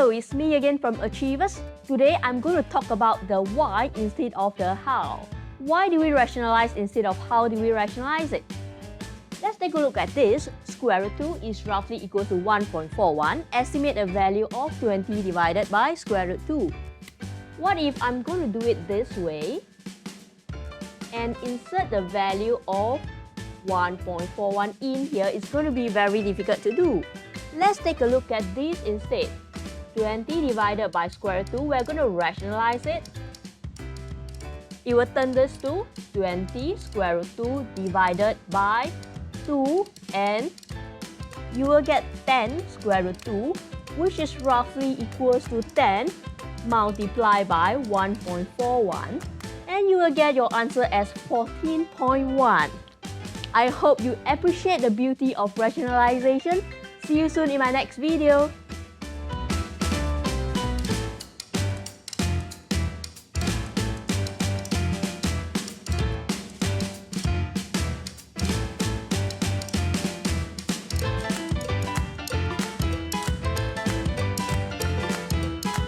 Hello, it's me again from Achevas. Today I'm going to talk about the why instead of the how. Why do we rationalize instead of how do we rationalize it? Let's take a look at this. Square root 2 is roughly equal to 1.41. Estimate a value of 20 divided by square root 2. What if I'm going to do it this way and insert the value of 1.41 in here? It's going to be very difficult to do. Let's take a look at this instead. 20 divided by square root 2, we're going to rationalize it. It will turn this to 20 square root 2 divided by 2, and you will get 10 square root 2, which is roughly equals to 10 multiplied by 1.41, and you will get your answer as 14.1. I hope you appreciate the beauty of rationalization. See you soon in my next video.